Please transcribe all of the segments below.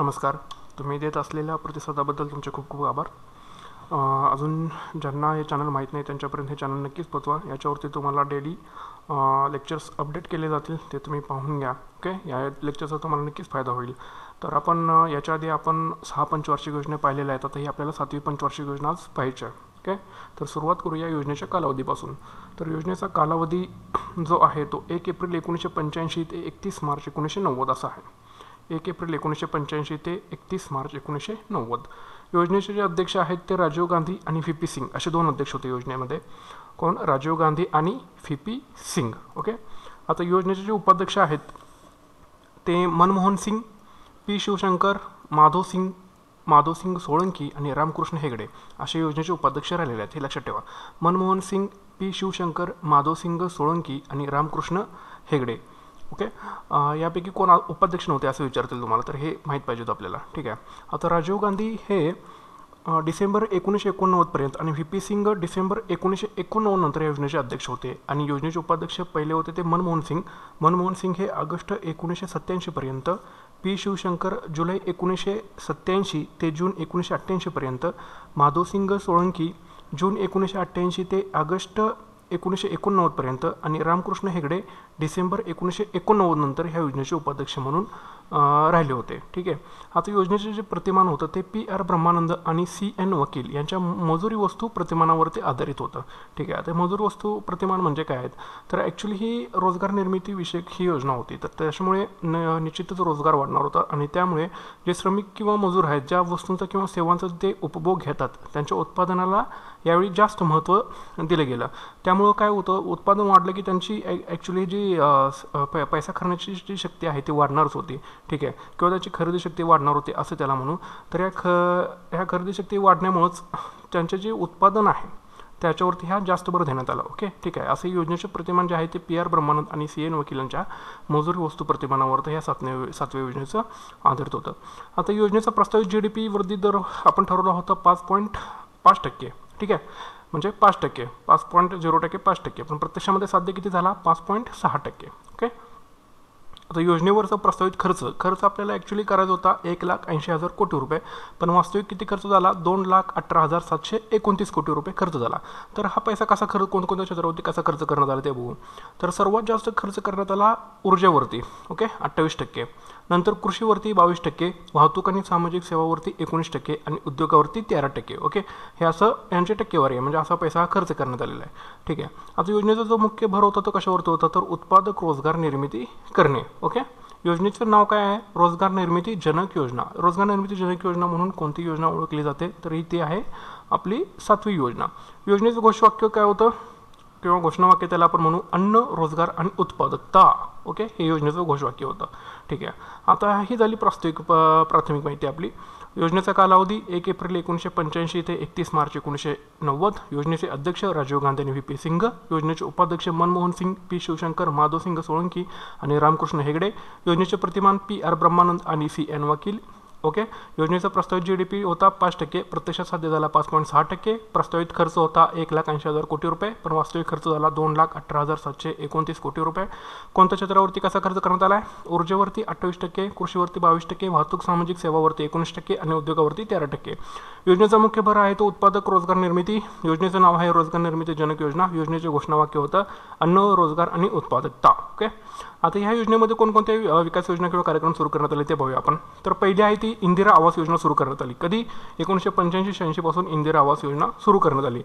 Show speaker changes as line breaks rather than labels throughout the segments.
नमस्कार. तुम्ही देत असलेल्या प्रतिसादाबद्दल तुमचे खूप खूप आभार. अजून ज्यांना हे चॅनल माहीत नाही त्यांच्यापर्यंत हे चॅनल नक्कीच पोचवा. याच्यावरती तुम्हाला डेली लेक्चर्स अपडेट केले जातील, ते तुम्ही पाहून घ्या. ओके, या लेक्चरचा तुम्हाला नक्कीच फायदा होईल. तर आपण याच्या आधी आपण 6 पंचवार्षिक योजना पाहिलेल्या आहेत. आता ही आपल्याला 7वी पंचवार्षिक योजना आज पाहायची आहे. ओके, तर सुरुवात करूया योजनेच्या कालावधीपासून. तर योजनेचा कालावधी जो आहे तो 1 एप्रिल 1985 ते 31 मार्च 1990 असा आहे. 1 एप्रिल 1985 ते 31 मार्च 1990. योजनेचे जे अध्यक्ष आहेत ते राजीव गांधी आणि व्ही पी सिंग असे 2 अध्यक्ष होते योजनेमध्ये. कोण? राजीव गांधी आणि व्ही पी सिंग. ओके, आता योजनेचे जे उपाध्यक्ष आहेत ते मनमोहन सिंग, पी शिवशंकर, माधव सिंग सोळंकी आणि रामकृष्ण हेगडे असे योजनेचे उपाध्यक्ष राहिलेले आहेत. हे लक्षात ठेवा. मनमोहन सिंग, पी शिवशंकर, माधव सिंग सोळंकी आणि रामकृष्ण हेगडे. ओके, यापैकी कोण उपाध्यक्ष नव्हते असं विचारतील तुम्हाला, तर हे माहीत पाहिजे होतं आपल्याला. ठीक आहे. आता राजीव गांधी हे डिसेंबर 1989 पर्यंत आणि व्ही पी सिंग डिसेंबर 1989 नंतर या योजनेचे अध्यक्ष होते. आणि योजनेचे उपाध्यक्ष पहिले होते ते मनमोहन सिंग हे ऑगस्ट 1987 पर्यंत, पी शिवशंकर जुलै 1987 ते जून 1988 पर्यंत, माधव सिंग सोळंकी जून 1988 ते ऑगस्ट 1989 पर्यंत आणि रामकृष्ण हेगडे डिसेंबर 1989 नंतर ह्या योजनेचे उपाध्यक्ष म्हणून राहिले होते. ठीक आहे. आता योजनेचे जे प्रतिमान होतं ते PR ब्रह्मानंद आणि CN वकील यांच्या मजुरी वस्तू प्रतिमानावरती आधारित होतं. ठीक आहे. आता मजुरी वस्तू प्रतिमान म्हणजे काय आहेत? तर ॲक्च्युली ही रोजगार निर्मिती विषयक ही योजना होती. तर त्याच्यामुळे निश्चितच रोजगार वाढणार होता आणि त्यामुळे जे श्रमिक किंवा मजूर आहेत, ज्या वस्तूंचा किंवा सेवांचा ते उपभोग घेतात, त्यांच्या उत्पादनाला यावेळी जास्त महत्त्व दिलं गेलं. त्यामुळं काय होतं, उत्पादन वाढलं की त्यांची ॲक्च्युली जी पैसा करण्याची जी शक्ती आहे ती वाढणारच होती. ठीक आहे. किंवा त्याची खरेदी शक्ती वाढणार होती असं त्याला म्हणू. तर ह्या खरेदी शक्ती वाढण्यामुळंच त्यांचे जे उत्पादन आहे त्याच्यावरती ह्या जास्त भर देण्यात आला. ओके, ठीक आहे. असे योजनेचे प्रतिमान जे आहे ते PR ब्रह्मानंद आणि CN वकिलांच्या मजुरी वस्तू प्रतिमानावर ह्या 7व्या योजनेचं आधारित होतं. आता योजनेचा प्रस्तावित GDP वृद्धी दर आपण ठरवला होता 5.5%. ठीक आहे, म्हणजे 5%, 5.0%, 5%. पण प्रत्यक्षामध्ये साध्य किती झाला? 5.6%. ओके. आता योजनेवरचा प्रस्तावित खर्च आपल्याला ॲक्च्युली करायचा होता 1,80,000 कोटी रुपये, पण वास्तविक किती खर्च झाला? 2,18,729 कोटी रुपये खर्च झाला. तर हा पैसा कसा कोणकोणत्या क्षेत्रावरती कसा खर्च करण्यात आला ते बघू. तर सर्वात जास्त खर्च करण्यात आला ऊर्जेवरती. ओके, 28%. नंतर कृषीवरती 22%, वाहतूक आणि सामाजिक सेवावरती 19% आणि उद्योगावरती 13%. ओके, हे असं यांची टक्केवारी आहे, म्हणजे असा पैसा खर्च करण्यात आलेला आहे. ठीक आहे. आता योजनेचा जो मुख्य भर होता तो कशावरती होता? तर उत्पादक रोजगार निर्मिती करणे. ओके, योजनेचं नाव काय आहे? रोजगार निर्मिती जनक योजना. रोजगार निर्मिती जनक योजना म्हणून कोणती योजना ओळखली जाते? तर ही ती आहे आपली 7वी योजना. योजनेचं घोषवाक्य काय होतं किंवा घोषणावाक्य त्याला आपण म्हणू अन्न, रोजगार आणि उत्पादकता. ओके, हे योजनेचं घोषवाक्य होतं. ठीक आहे. आता ही झाली प्राथमिक माहिती आपली. योजनेचा कालावधी 1 एप्रिल 1985 ते 31 मार्च 1990. योजनेचे अध्यक्ष राजीव गांधी आणि व्ही पी सिंग. योजनेचे उपाध्यक्ष मनमोहन सिंग, पी शिवशंकर, माधव सिंग सोळंकी आणि रामकृष्ण हेगडे. योजनेचे प्रतिमान PR ब्रह्मानंद आणि CN वकील. ओके, योजनेचा प्रस्तावित GDP होता 5%, प्रत्यक्षात साध्य झाला 5.6%. प्रस्तावित खर्च होता 1,80,000 कोटी रुपये, पण वास्तविक खर्च झाला 2,18,729 कोटी रुपये. कोणत्या क्षेत्रावरती कसा खर्च करण्यात आला आहे? ऊर्जेवरती 28%, कृषीवरती 22%, वाहतूक सामाजिक सेवावरती 19% आणि उद्योगावरती 13%. योजनेचा मुख्य भर आहे तो उत्पादक रोजगार निर्मिती. योजनेचं नाव आहे रोजगार निर्मिती जनक योजना. योजनेचे घोषणावाक्य होतं अन्न, रोजगार आणि उत्पादकता. ओके. आता ह्या योजनेमध्ये कोणकोणत्या विकास योजना किंवा कार्यक्रम सुरू करण्यात आले ते पाहूया आपण. तर पहिली आहे ती इंदिरा आवास योजना सुरू करण्यात आली. कधी? 1985-86 पासून इंदिरा आवास योजना सुरू करण्यात आली.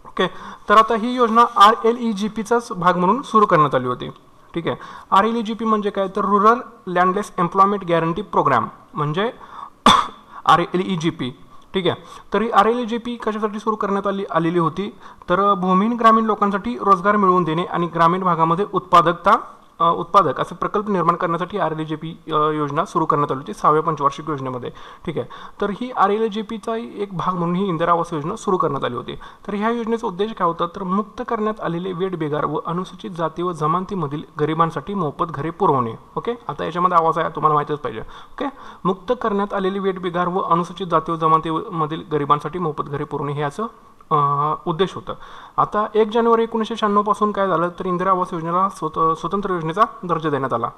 ओके, तर आता ही योजना RLEGPचाच भाग म्हणून सुरू करण्यात आली होती. ठीक आहे. RLEGP म्हणजे काय? तर rural landless employment guarantee programme म्हणजे RLEGP. ठीक आहे. तरी RLEGP कशासाठी सुरू करण्यात आलेली होती? तर भूमिहीन ग्रामीण लोकांसाठी रोजगार मिळवून देणे आणि ग्रामीण भागामध्ये उत्पादक असे प्रकल्प निर्माण करण्यासाठी RLEGP योजना सुरू करण्यात आली होती 6व्या पंचवार्षिक योजनेमध्ये. ठीक आहे. तर ही RLEGPचा एक भाग म्हणून ही इंदिरा आवास योजना सुरू करण्यात आली होती. तर ह्या योजनेचा उद्देश काय होता? तर मुक्त करण्यात आलेले वेठबिगार व अनुसूचित जाती व जमातीमधील गरिबांसाठी मोफत घरे पुरवणे. ओके, आता याच्यामध्ये आवाज आहे तुम्हाला माहितीच पाहिजे. ओके, मुक्त करण्यात आलेले वेठबिगार व अनुसूचित जाती व जमातीमधील गरिबांसाठी मोफत घरे पुरवणे हे याचं उद्देश होता। आता 1 जानेवारी 1996 पासून काय झालं तर इंदिरा आवास योजनेला स्वतंत्र योजनेचा दर्जा देण्यात आला।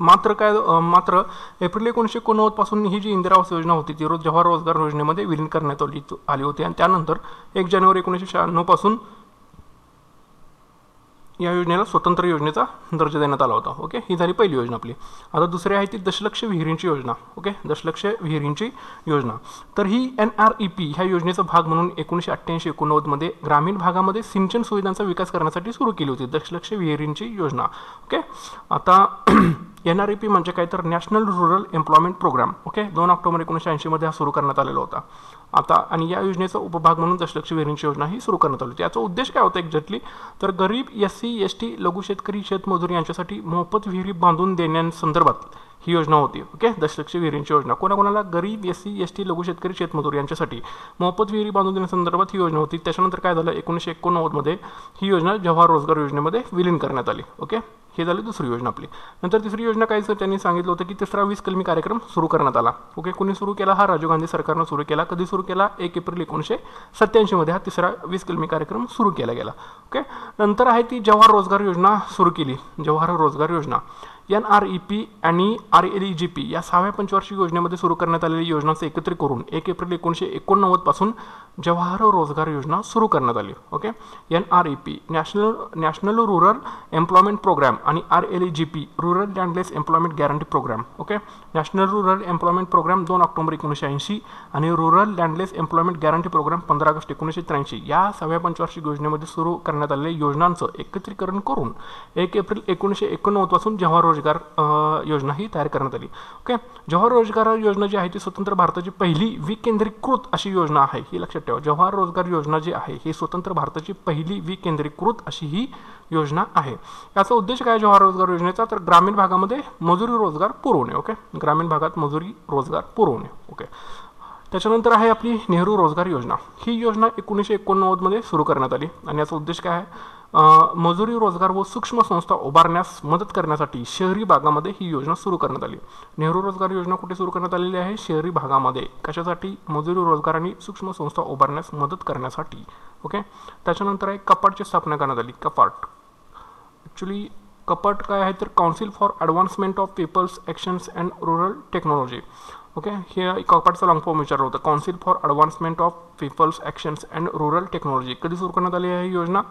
मात्र एप्रिल 1989 पासून ही जी इंदिरा आवास योजना होती ती जवाहर रोजगार योजनेमध्ये विलीन करण्यात आली होती आणि त्यानंतर 1 जानेवारी 1996 पासून या योजनेला स्वतंत्र योजनेचा दर्जा देण्यात आला होता. ओके, ही झाली पहिली योजना आपली. आता दुसरी आहे ती दशलक्ष विहिरींची योजना. ओके, दशलक्ष विहिरींची योजना. तर ही NREP ह्या योजनेचा भाग म्हणून 1988-89 मध्ये ग्रामीण भागामध्ये सिंचन सुविधांचा विकास करण्यासाठी सुरू केली होती दशलक्ष विहिरींची योजना. ओके, आता NREP म्हणजे काय तर national rural employment programme. Okay, 2 October 1980 मध्ये हा सुरू करण्यात आलेला होता. आता आणि या योजनेचा उपभाग म्हणून दशलक्ष विहिरींची योजना ही सुरू करण्यात आली होती. याचा उद्देश काय होता एक्झॅक्टली तर गरीब SC ST लघु शेतकरी शेतमजूर यांच्यासाठी मोफत विहिरी बांधून देण्यासंदर्भात ही योजना होती. ओके, दशलक्ष विहिरींची योजना कोणाकोणाला गरीब SC ST लघु शेतकरी शेतमजूर यांच्यासाठी मोफत विहिरी बांधून देण्यासंदर्भात ही योजना होती. त्याच्यानंतर काय झालं 1989 मध्ये ही योजना जवाहर रोजगार योजनेमध्ये विलीन करण्यात आली. ओके, हे झाली दुसरी योजना आपली. नंतर तिसरी योजना काय त्यांनी सांगितलं होतं की तिसरा 20 कलमी कार्यक्रम सुरू करण्यात आला. ओके, कोणी सुरू केला हा राजीव गांधी सरकारनं सुरू केला. कधी सुरू केला 1 एप्रिल 1987 मध्ये हा तिसरा 20 कलमी कार्यक्रम सुरू केला गेला. ओके, नंतर आहे ती जवाहर रोजगार योजना सुरू केली. जवाहर रोजगार योजना NREP आणि RLEGP या 6व्या पंचवार्षिक योजनेमध्ये सुरू करण्यात आलेल्या योजनांचे एकत्रित करून 1 एप्रिल 1989 पासून जवाहर रोजगार योजना सुरू करण्यात आली. Okay, NREP national rural employment program आणि RLEGP rural landless employment guarantee program. Okay, national rural employment program 2 October 1980 आणि rural landless employment guarantee program 15 August 1983 या 6व्या पंचवार्षिक योजनेमध्ये सुरू करण्यात आलेल्या योजनांचं एकत्रीकरण करून 1 एप्रिल 1989 पासून जवाहर रोजगार योजना ही तयार करण्यात आली. ओके, जवाहर रोजगार योजना जी आहे ती स्वतंत्र भारताची पहिली विकेंद्रीकृत अशी योजना आहे. ही लक्षात ठेवा, जवाहर रोजगार योजना जी आहे ही स्वतंत्र भारताची पहिली विकेंद्रीकृत अशी ही योजना आहे. याचा उद्देश काय जवाहर रोजगार योजनेचा तर ग्रामीण भागामध्ये मजुरी रोजगार पुरवणे. ओके, ग्रामीण भागात मजुरी रोजगार पुरवणे. ओके, त्याच्यानंतर आहे आपली नेहरू रोजगार योजना. ही योजना 1989 मध्ये सुरू करण्यात आली आणि याचा उद्देश काय आहे मजुरी रोजगार व सूक्ष्म संस्था उभारण्यास मदत करण्यासाठी शहरी भागामध्ये ही योजना सुरू करण्यात आली. नेहरू रोजगार योजना कुठे सुरू करण्यात आलेली आहे शहरी भागामध्ये. कशासाठी मजुरी रोजगार आणि सूक्ष्म संस्था उभारण्यास मदत करण्यासाठी. ओके, त्याच्यानंतर आहे कपाटची स्थापना करण्यात आली. कपाट ॲक्च्युली कपाट काय आहे तर council for advancement of people's actions and rural technology. Okay, हे कपाटचं लॉंग फॉर्म विचारलं होतं. Council for advancement of people's actions and rural technology. कधी सुरू करण्यात आली आहे ही योजना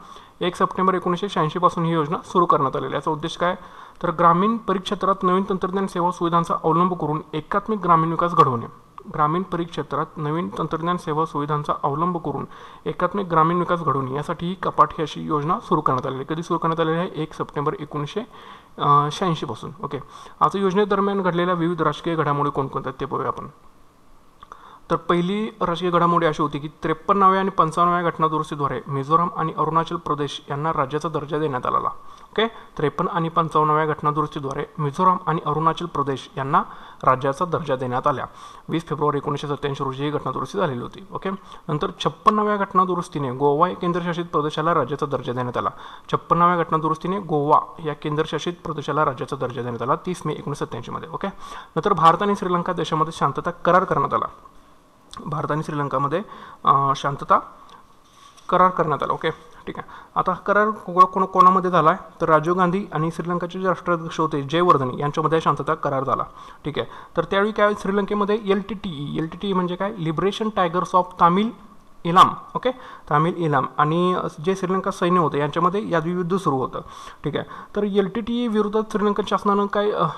1 सप्टेंबर 1986 पासून ही योजना सुरू करण्यात आलेली आहे. याचा उद्देश काय तर ग्रामीण परिक्षेत्रात नवीन तंत्रज्ञान सेवा सुविधांचा अवलंब करून एकात्मिक ग्रामीण विकास घडवणे. ग्रामीण परिक्षेत्रात नवीन तंत्रज्ञान सेवा सुविधांचा अवलंब करून एकात्मिक ग्रामीण विकास घडवणे यासाठी ही कपाट ही अशी योजना सुरू करण्यात आलेली आहे. कधी सुरू करण्यात आलेली आहे 1 सप्टेंबर 1986 पासून. ओके, आता योजनेदरम्यान घडलेल्या विविध राजकीय घडामोडी कोणकोणत्या ते बघूया आपण. तर पहिली राजकीय घडामोडी अशी होती की 53व्या आणि 55व्या घटनादुरुस्तीद्वारे मिझोराम आणि अरुणाचल प्रदेश यांना राज्याचा दर्जा देण्यात आला. ओके, 53 आणि 55व्या घटनादुरुस्तीद्वारे मिझोराम आणि अरुणाचल प्रदेश यांना राज्याचा दर्जा देण्यात आला. 20 फेब्रुवारी 1987 रोजी ही घटनादुरुस्ती झालेली होती. ओके, नंतर 56व्या घटनादुरुस्तीने गोवा या केंद्रशासित प्रदेशाला राज्याचा दर्जा देण्यात आला. 56व्या घटनादुरुस्तीने गोवा या केंद्रशासित प्रदेशाला राज्याचा दर्जा देण्यात आला 30 मे 1987 मध्ये. ओके, नंतर भारत आणि श्रीलंका देशामध्ये शांतता करार करण्यात आला. भारत आणि श्रीलंकामध्ये शांतता करार करण्यात आला. ओके, ठीक आहे. आता करार कोणामध्ये झाला आहे तर राजीव गांधी आणि श्रीलंकाचे जे राष्ट्राध्यक्ष होते जयवर्धने यांच्यामध्ये शांतता करार झाला. ठीक आहे, तर त्यावेळी काय श्रीलंकेमध्ये LTTE म्हणजे काय liberation tigers of Tamil Eelam. Okay, Tamil Eelam आणि जे श्रीलंका सैन्य होतं यांच्यामध्ये यादयुद्ध सुरू होतं. ठीक आहे, तर LTTE विरोधात श्रीलंकन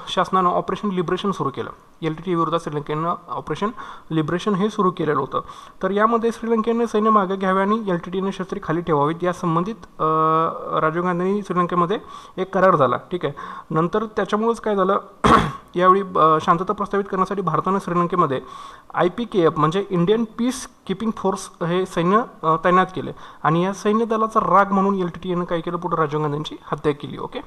शासनानं ऑपरेशन लिबरेशन सुरू केलं. LTTE विरोधात श्रीलंकेनं ऑपरेशन लिबरेशन हे सुरू केलेलं होतं. तर यामध्ये श्रीलंकेने सैन्य मागे घ्यावे आणि LTTEने शस्त्रे खाली ठेवावीत या संबंधित राजीव गांधींनी श्रीलंकेमध्ये एक करार झाला. ठीक आहे, नंतर त्याच्यामुळेच काय झालं यावेळी शांतता प्रस्थापित करण्यासाठी भारतानं श्रीलंकेमध्ये IPKF म्हणजे इंडियन पीस कीपिंग फोर्स हे सैन्य तैनात केले आणि या सैन्य दलाचा राग म्हणून LTTEनं काय केलं पुढे राजीव गांधींची हत्या केली. ओके,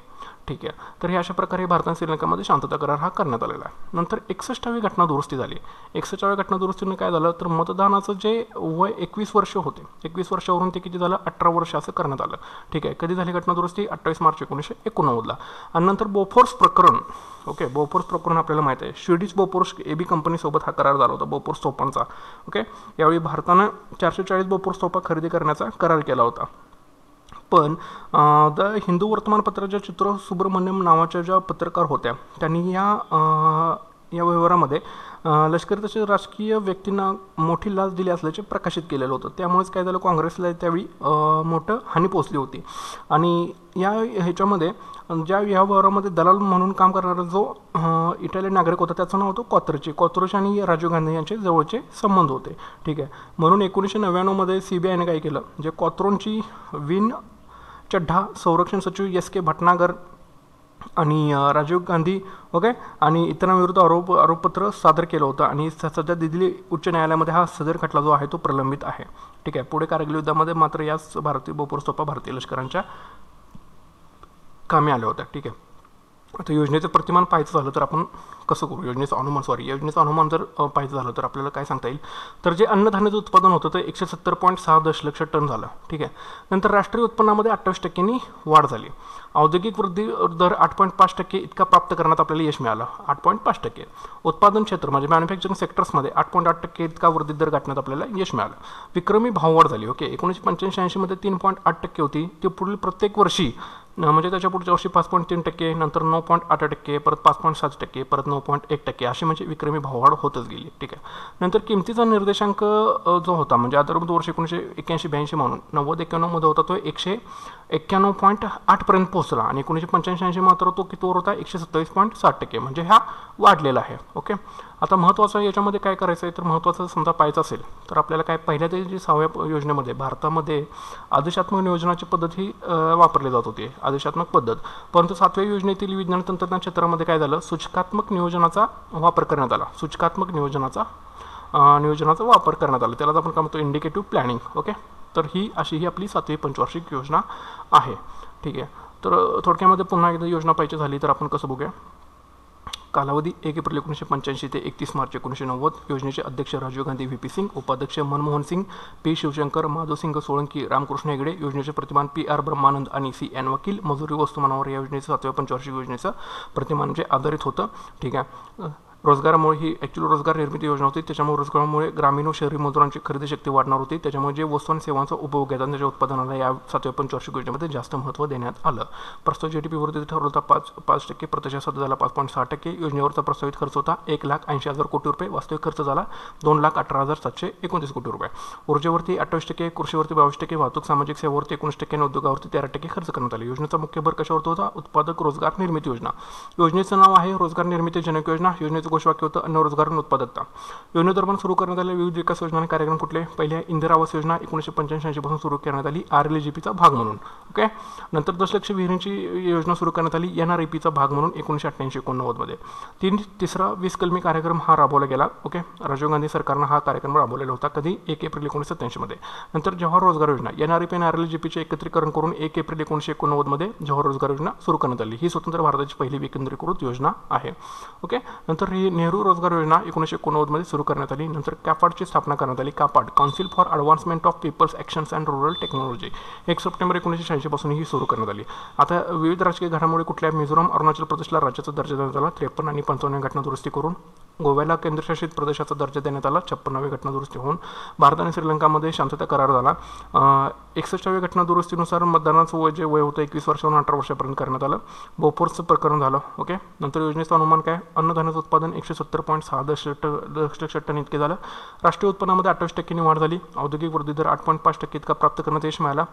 ठीक आहे, तर हे अशा प्रकारे भारत आणि श्रीलंकामध्ये शांतता करार हा करण्यात आलेला आहे. नंतर 61वी घटना दुरुस्ती झाली. 61व्या घटना दुरुस्तीने काय झालं तर मतदानाचं जे वय 21 वर्ष होते 21 वर्षावरून ते किती झालं 18 वर्ष असं करण्यात आलं. ठीक आहे, कधी झाली घटना दुरुस्ती 28 मार्च 1989ला. आणि नंतर बोफोर्स प्रकरण. ओके, बोफोर्स प्रकरण आपल्याला माहिती आहे स्वीडिश बोफोर्स AB कंपनीसोबत हा करार झाला होता बोफोर्स तोफांचा. ओके, यावेळी भारतानं 440 बोफोर्स तोफा खरेदी करण्याचा करार केला होता. पण द हिंदू वर्तमानपत्राच्या चित्र सुब्रमण्यम नावाच्या ज्या पत्रकार होत्या त्यांनी या व्यवहारामध्ये लष्करी तसेच राजकीय व्यक्तींना मोठी लाच दिली असल्याचे प्रकाशित केलेलं होतं. त्यामुळेच काय झालं, काँग्रेसला त्यावेळी मोठं हानी पोचली होती. आणि ह्याच्यामध्ये या व्यवहारामध्ये दलाल म्हणून काम करणारा जो इटालियन नागरिक होता त्याचं नाव होतं कॉत्रोची आणि राजीव गांधी यांचे जवळचे संबंध होते. ठीक आहे. म्हणून 1999मध्ये CBIने काय केलं, जे कॉत्रोची विन चड्ढा संरक्षण सचिव SK भटनागर आणि राजीव गांधी ओके आणि इतरांविरुद्ध आरोपपत्र सादर केलं होतं. आणि सध्या दिल्ली उच्च न्यायालयामध्ये हा सदर खटला जो आहे तो प्रलंबित आहे. ठीक आहे. पुढे कारगिल युद्धामध्ये मात्र याच भारतीय बोफोर्स तोफा भारतीय लष्करांच्या कामी आल्या होत्या. ठीक आहे. आता योजनेचं प्रतिमान पाहायचं झालं तर आपण कसं करू, योजनेचं अनुमान जर पाहायचं झालं तर आपल्याला काय सांगता येईल, तर जे अन्नधान्याचं उत्पादन होतं ते 170.6 दशलक्ष टन झालं. ठीक आहे. नंतर राष्ट्रीय उत्पन्नामध्ये 28% वाढ झाली. औद्योगिक वृद्धी दर 8.5% इतका प्राप्त करण्यात आपल्याला यश मिळालं. 8.5%. उत्पादन क्षेत्र म्हणजे मॅन्युफॅक्चरिंग सेक्टर्समध्ये 8.8% इतका वृद्धी दर गाठण्यात आपल्याला यश मिळालं. विक्रमी भाववाढ झाली. ओके. 1985मध्ये 3.8% होती, ती पुढील प्रत्येक वर्षी म्हणजे त्याच्या पुढच्या वर्षी 5.3%, नंतर 9.8%, परत 5.7%, परत 9.1% अशी म्हणजे विक्रमी भाववाढ होतच गेली. ठीक आहे. नंतर किमतीचा निर्देशांक जो होता म्हणजे आधारभूत वर्ष 1981-82 म्हणून 90-91 मध्ये होता तो 191.8 पर्यंत पोहोचला आणि 1985-86 मात्र तो कितीवर होता 127.7%, म्हणजे हा वाढलेला आहे. ओके. आता महत्त्वाचं याच्यामध्ये काय करायचं आहे, तर महत्त्वाचं समजा पाहायचं असेल तर आपल्याला काय पहिल्या ते जी 6व्या योजनेमध्ये भारतामध्ये आदेशात्मक नियोजनाची पद्धत ही वापरली जात होती, आदेशात्मक पद्धत. परंतु 7व्या योजनेतील विज्ञान तंत्रज्ञान क्षेत्रामध्ये काय झालं, सूचकात्मक नियोजनाचा वापर करण्यात आला. नियोजनाचा वापर करण्यात आला, त्यालाच आपण काय म्हणतो इंडिकेटिव्ह प्लॅनिंग. ओके. तर ही अशी ही आपली 7वी पंचवार्षिक योजना आहे. ठीक आहे. तर थोडक्यामध्ये पुन्हा एकदा योजना पाहिजे झाली तर आपण कसं बघूया. कालावधी 1 एप्रिल 1985 ते 31 मार्च 1990. योजनेचे अध्यक्ष राजीव गांधी VP सिंग, उपाध्यक्ष मनमोहन सिंग, P शिवशंकर, माधवसिंग सोळंकी, रामकृष्ण हेगडे. योजनेचे प्रतिमान PR ब्रह्मानंद आणि CN वकील. मजुरी वस्तुमानावर या योजनेचं 7व्या पंचवार्षिक योजनेचं प्रतिमान जे आधारित होतं. ठीक आहे. रोजगारामुळे ही ॲक्च्युली रोजगार निर्मिती योजना होती, त्याच्यामुळे रोजगारामुळे ग्रामीण व शहरी मजुरांची खरेदी शक्ती वाढणार होती. त्याच्यामुळे जे वस्तू आणि सेवांचा उपभोग घेतात त्याच्या उत्पादनाला या 7व्या पंचवार्षिक योजनेमध्ये जास्त महत्त्व देण्यात आलं. प्रस्तावित GDP वृद्धी ठरवलं होता 5%, प्रत्यक्षात झाला 5.6%. योजनेवरचा प्रस्तावित खर्च होता 1,80,000 कोटी रुपये, वास्तविक खर्च झाला 2,18,729 कोटी रुपये. ऊर्जेवरती 28%, कृषीवरती 22%, वाहतूक सामाजिक सेवावरती 19% आणि उद्योगावरती 13% खर्च करण्यात आले. योजनेचा मुख्य भर कशावरती होता, उत्पादक रोजगार निर्मिती योजना. योजनेचं नाव आहे रोजगार निर्मिती जनक योजना. योजनेचं घोषवाक्य होतं अन्न रोजगार आणि उत्पादकता. योजनेदरम्यान सुरू करण्यात आलेले विविध विकास योजना आणि कार्यक्रम कुठले, पहिले इंदिरा आवास योजना 1985 पासून सुरू करण्यात आली RLGPचा भाग म्हणून. ओके. नंतर 10 लक्ष विहिरींची योजना सुरू करण्यात आली NREPचा भाग म्हणून 1988-89 मध्ये. तिसरा 20 कलमी कार्यक्रम हा राबवला गेला. ओके. राजीव गांधी सरकारनं हा कार्यक्रम राबवलेला होता कधी 1 एप्रिल 1987 मध्ये. नंतर जवाहर रोजगार योजना NREP आणि RLGPचे एकत्रीकरण करून 1 एप्रिल 1989 मध्ये जवाहर रोजगार योजना सुरू करण्यात आली. ही स्वतंत्र भारताची पहिली विकेंद्रीकृत योजना आहे. ओके. नंतर ही नेहरू रोजगार योजना 1989 मध्ये सुरू करण्यात आली. नंतर कॅपाडची स्थापना करण्यात आली. CAPART council for advancement of people's actions and rural technology 1 September 1986 पासून ही सुरू करण्यात आली. आता विविध राजकीय घडामोडी कुठल्या, मिझोराम अरुणाचल प्रदेशला राज्याचा दर्जा देण्यात आला 53 आणि 55 घटना दुरुस्ती करून. गोव्याला केंद्रशासित प्रदेशाचा दर्जा देण्यात आला 56वी घटना दुरुस्ती होऊन. भारत आणि श्रीलंकामध्ये शांतता करार झाला. 61वी घटना दुरुस्तीनुसार मतदानाचं जे वय होतं 21 वर्षावरून 18 वर्षापर्यंत करण्यात आलं. बोफोर्सचं प्रकरण झालं. ओके. नंतर योजनेचं अनुमान काय, अन्नधान्याचं उत्पादन 170.6 दशलक्ष टन इतके झालं. राष्ट्रीय उत्पन्नामध्ये 28% वाढ झाली. औद्योगिक वृद्धी दर 8.5% इतका प्राप्त करण्यात यश मिळाला.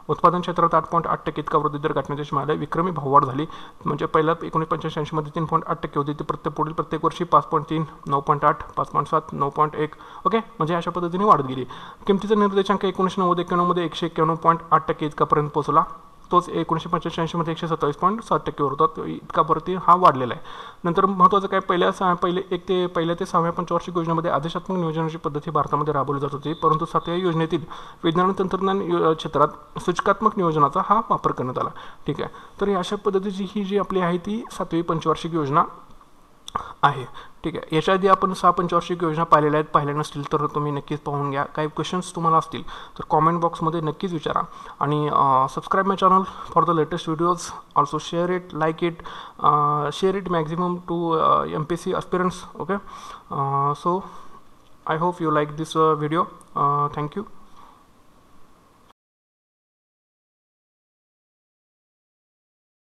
उत्पादन क्षेत्रात 8.8% इतका वृद्धी दर गाठण्यात यश मिळालं. विक्रमी भाववाढ झाली. म्हणजे पहिला 1985 मध्ये 3.8% होती, ती पुढील प्रत्येक वर्षी 5.3, 9.8, 5.7, 9.1. ओके. म्हणजे अशा पद्धतीने वाढत गेली. किमतीचा निर्देशांक 1990-91 मध्ये 191.8% इतकापर्यंत पोहोचला. तोच 1985 मध्ये 127.7% वर होता, इतका परत हा वाढलेला आहे. नंतर महत्त्वाचं काय, पहिल्या ते 6व्या पंचवार्षिक योजनेमध्ये आदेशात्मक नियोजनाची पद्धत ही भारतामध्ये राबवली जात होती. परंतु 7व्या योजनेतील विज्ञान आणि तंत्रज्ञान क्षेत्रात सूचकात्मक नियोजनाचा हा वापर करण्यात आला. ठीक आहे. तर अशा पद्धतीची ही जी आपली आहे ती 7वी पंचवार्षिक योजना आहे. ठीक आहे. याच्या आधी आपण 6 पंचवार्षिक योजना पाहिलेल्या आहेत, पाहिल्या नसतील तर तुम्ही नक्कीच पाहून घ्या. काही क्वेश्चन्स तुम्हाला असतील तर कॉमेंट बॉक्समध्ये नक्कीच विचारा आणि subscribe my channel for the latest videos. Also share it, like it, share it maximum to MPSC aspirants. Okay. So I hope you like this video. Thank you.